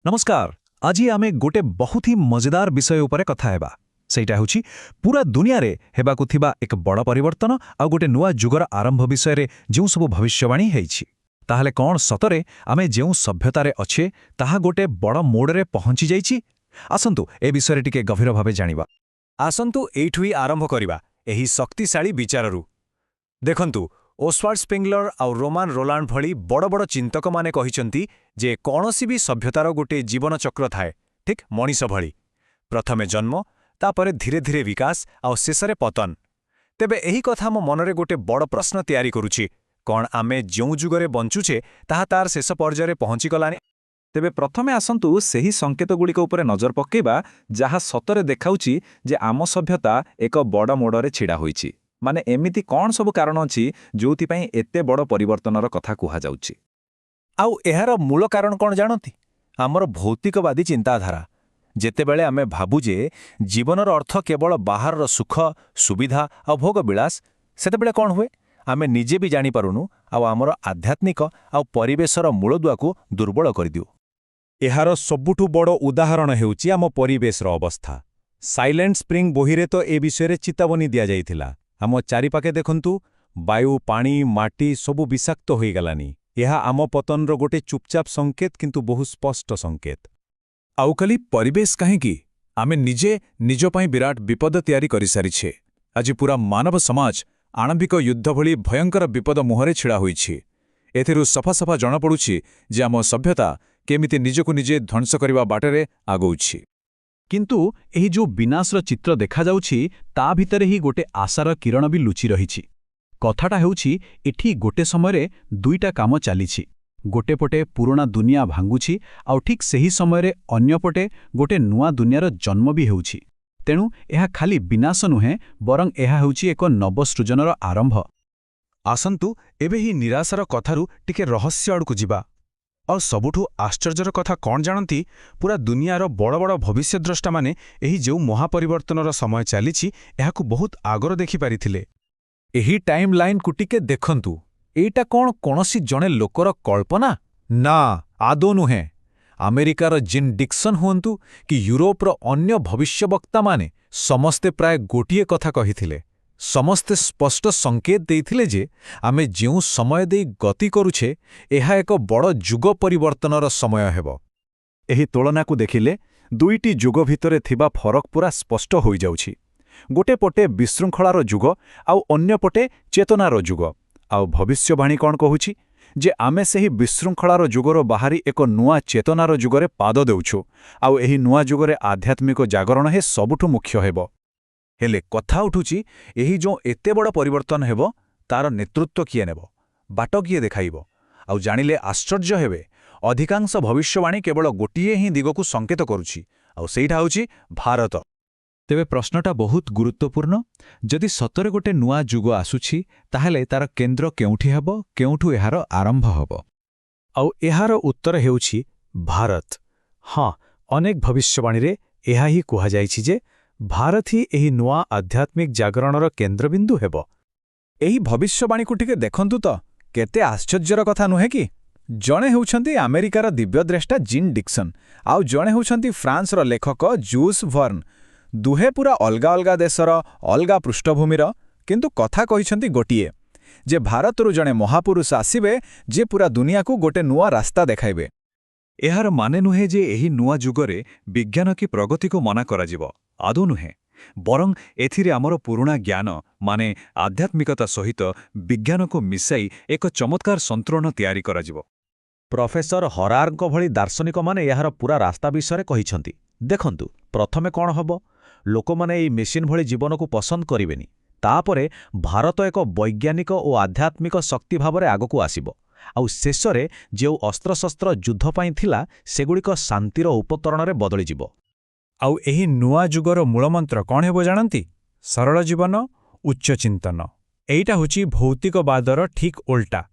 नमस्कार। आज आमे गोटे बहुत ही मजेदार विषय उपरे कथा हेबा। सेटा होछि पूरा दुनिया रे हेबाकु थिबा एक बड़ परिवर्तन आ गोटे नुआ जुगर आरंभ विषय रे जेउ सब भविष्यवाणी हेछि। ताहले कोन सतरे आमे जेउ सभ्यतारे अच्छे ताहा गोटे बड़ मोड़ रे पहुंची जाइछि। आसंतु ए विषय रे टिके गभीर भाबे जानिबा। आसंतु एठुई आरंभ करिबा एही शक्तिशाली विचाररू। देखंतु ओस्वाल्ड स्पेंगलर आउ रोमान रोलांड भली बड़ बड़ चिंतक माने कहिसंती जे कोनोसी भी सभ्यतार गोटे जीवन चक्र थाए, ठीक मनीष भली। प्रथमे जन्म, तापरे धीरे धीरे विकास आउ शेषरे पतन। तेबे एही कथा मो मनरे गोटे बड़ प्रश्न तयारी करूछि, कोन आमे जों जुगरे बंचुछे ताहा तार शेष पर्याୟରେ पहुंची गलानी। तेबे प्रथमे आसंतु सेही संकेत गुड़िक उपरे नजर पकेबा जहा सतरे देखाउछि जे आम सभ्यता एक बड़ मोड़रे छिड़ा होइछि। माने एमिति कौन सबु कारण अछि जोथि पई एते बड़ परिवर्तनर कथा कुहा जाउछि। आउ एहार मूल कारण कोन जानती? आमर भौतिकवादी चिंताधारा। जेतेबेले आमे भाबु जे जीवनर अर्थ केवल बाहरर सुख, सुविधा आ भोग विलास, सेतेबेले कोन हुए? आमे निजे भी जानि पारुनु आउ आमर आध्यात्मिक आउ परिवेशर मूलदुआकु दुर्बल करिदिउ। एहार सबुठु बड़ उदाहरण हेउछि आम परिवेशर अवस्था। साइलेंट स्प्रिंग बोहिरे तो ए विषय चेतावनी दिया जाइथिला। आम चारिपाखे देखंतु, वायु, पानी, माटी सबु विषाक्त होई गलानी। यह आम पतनर गोटे चुपचाप संकेत, किंतु बहु स्पष्ट संकेत। आउ खाली परिवेश काहेकि आमे निजे निज पई विराट विपद तयारी करि सारिछे। आज पूरा मानव समाज आणविक युद्ध भली भयंकर विपद मुहरे छिड़ा होइछि। एथिरु सफा सफा जଣା पडुछि जे आम सभ्यता केमिति निजकु निजे ध्वंस करिबा बाटरे आगौछि। किंतु एही जो विनाशर चित्र देखा जाउछि ता भितरे ही गोटे आशार किरण भी लुचि रहिछि। कथाटा हेउछि एठी गोटे समयरे दुईटा काम चालिछि। गोटे पटे पुराना दुनिया भांगुछि आउ ठीक सेही समयरे अन्य पटे गोटे नुआ दुनियार जन्म भी हेउछि। तेणु एहा खाली विनाश नुहे, बरं एहा हेउछि एक नवसृजनर आरंभ। आसंतु एबे ही निराशार कथारु टिके रहस्य आड़कु जिबा। और सबुठु आश्चर्यर कथा कौन जानती? पूरा दुनियार बड़ बड़ भविष्यद्रष्टा माने एही जो महापरिवर्तनर समय चलीछि एहाकु बहुत आगर देखि पारिथिले। एही टाइम लाइन कु टिके देखंतु। एटा कौन कोनोसी जणे लोकर कल्पना? ना, आदौ नुहे। अमेरिकार जिन डिक्सन हुअन्तु कि यूरोपर अन्य भविष्यवक्ता माने समस्ते प्राय गोटिए कथा कहिथिले। समस्ते स्पष्ट संकेत देइथिले जे आमे जेउ समय देई गति करुछे एहा एक बड़ जुग परिवर्तनर समय हेबो। एही तुलनाकु देखिले दुईटी जुग भितरे थिबा फरक पूरा स्पष्ट होई जाउछि। गोटे पटे विशृंखलार जुग आउ अन्य पटे चेतनार जुग। आउ भविष्यवाणी कौन कहुछि जे आमे सेही विशृंखलार जुगर बाहारी एक नुआ चेतनार जुगरे पाद देउछु। आउ एही नुआ जुगरे आध्यात्मिक जागरण हे सबुठु मुख्य हेबो। हेले कथा उठुछि एही जो एते बड़ परिवर्तन हेबो तार नेतृत्व किए नेबो, बाट किए देखाइबो। आउ जानिले आश्चर्य हेबे, अधिकांश भविष्यवाणी केवल गोटिए ही दिगकु संकेत करुछि, आउ सेइठा होछि भारत। तेबे प्रश्नटा बहुत गुरुत्वपूर्ण। जदि सतरे गोटे नुआ जुग आसुछि ताहेले तार केन्द्र केउठी हेबो, केउठु एहार आरंभ हेबो? आउ एहार उत्तर हेउछि भारत। हाँ, अनेक भविष्यवाणी रे एहा ही कुहा जाइछि जे भारत ही एही नुआ आध्यात्मिक जागरणर केन्द्रबिंदु हेबो। एही भविष्यवाणी को टिके देखंतु तो केते आश्चर्यर कथा नुहे कि? जणे हेउछंती अमेरिकार दिव्यद्रष्टा जिन डिक्सन, आउ जणे हेउछंती फ्रांसर लेखक जूस वर्न। दुहे पूरा अलगा अलगा देशर अलगा पृष्ठभूमिर, किंतु कथा कहिछंती गोटिए जे भारतरु जणे महापुरुष आसिबे जे पूरा दुनिया को गोटे नुआ रास्ता देखाइबे। एहार माने नुहे जे एही नुआ जुगरे विज्ञान की प्रगति को मना कराजिबो, आदौ नुहे। बरं एथिरे आमर पुरुणा ज्ञान माने आध्यात्मिकता सहित विज्ञान को मिसाई एक चमत्कार संतुलन तयारी कराजिबो। प्रोफेसर हरारଙ୍କ भली दार्शनिक माने एहार पूरा रास्ता विषय कहिछंती। देखंतु, प्रथमे कोन हबो? लोक माने एई मेसिन भली जीवन को पसंद करिवेनी। तापरे भारत एक वैज्ञानिक और आध्यात्मिक शक्ति भावरे आगकु आसिबो। आउ शेषरे जो अस्त्रशस्त्र युद्ध पाई थिला सेगुड़िक शांतिर उपकरणरे बदली जिवो। आउ एही नुआ जुगर मूलमंत्र कौन हेबो जानती? सरल जीवन, उच्च चिंतन। एइटा होची भौतिकवादर ठीक उल्टा।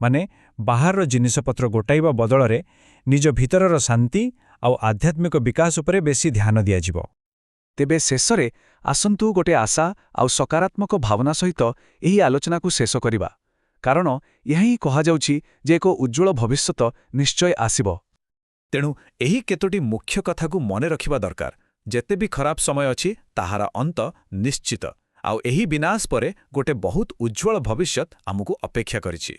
माने बाहर जिनिसपत्र गोटाइबा बदलरे निज भितरर शांति आउ आध्यात्मिक विकास उपरे बेसी ध्यान दिया जिवो। तेबे शेषरे आसंतु गोटे आशा आउ सकारात्मक भावना सहित एही आलोचना को शेष करिबा। कारण यही कहा जाउछि जे एक उज्ज्वल भविष्यत निश्चय आसिबो। ତେଣୁ ଏହି କେତୋଟି ମୁଖ୍ୟ କଥାକୁ ମନେ ରଖିବା ଦରକାର। ଯେତେ ବି ଖରାପ ସମୟ ଅଛି ତାହାର ଅନ୍ତ ନିଶ୍ଚିତ, ଆଉ ଏହି ବିନାଶ ପରେ ଗୋଟେ ବହୁତ ଉଜ୍ଜ୍ୱଳ ଭବିଷ୍ୟତ ଆମକୁ ଅପେକ୍ଷା କରିଛି।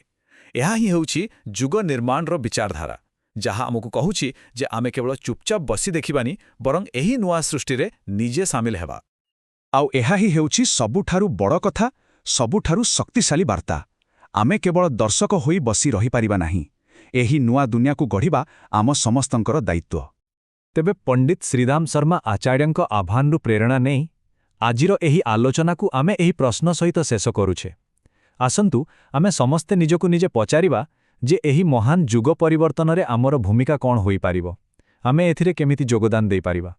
ଏହା ହିଁ ହେଉଛି ଯୁଗ ନିର୍ମାଣର ବିଚାରଧାରା, ଯାହା ଆମକୁ କହୁଛି ଯେ ଆମେ କେବଳ ଚୁପଚାପ ବସି ଦେଖିବାନି, ବରଂ ଏହି ନୂଆ ସୃଷ୍ଟିରେ ନିଜେ ସାମିଲ ହେବା। ଆଉ ଏହା ହିଁ ହେଉଛି ସବୁଠାରୁ ବଡ଼ କଥା, ସବୁଠାରୁ ଶକ୍ତିଶାଳୀ ବାର୍ତ୍ତା। ଆମେ କେବଳ ଦର୍ଶକ ହୋଇ ବସି ରହିପାରିବା ନାହିଁ। ଏହି ନୂଆ ଦୁନିଆକୁ ଗଢ଼ିବା ଆମ ସମସ୍ତଙ୍କର ଦାୟିତ୍ୱ। ତେବେ ପଣ୍ଡିତ ଶ୍ରୀରାମ ଶର୍ମା ଆଚାର୍ଯ୍ୟଙ୍କ ଆହ୍ୱାନରୁ ପ୍ରେରଣା ନେଇ ଆଜିର ଏହି ଆଲୋଚନାକୁ ଆମେ ଏହି ପ୍ରଶ୍ନ ସହିତ ଶେଷ କରୁଛେ। ଆସନ୍ତୁ ଆମେ ସମସ୍ତେ ନିଜକୁ ନିଜେ ପଚାରିବା ଯେ ଏହି ମହାନ ଯୁଗ ପରିବର୍ତ୍ତନରେ ଆମର ଭୂମିକା କ'ଣ ହୋଇପାରିବ, ଆମେ ଏଥିରେ କେମିତି ଯୋଗଦାନ ଦେଇପାରିବା।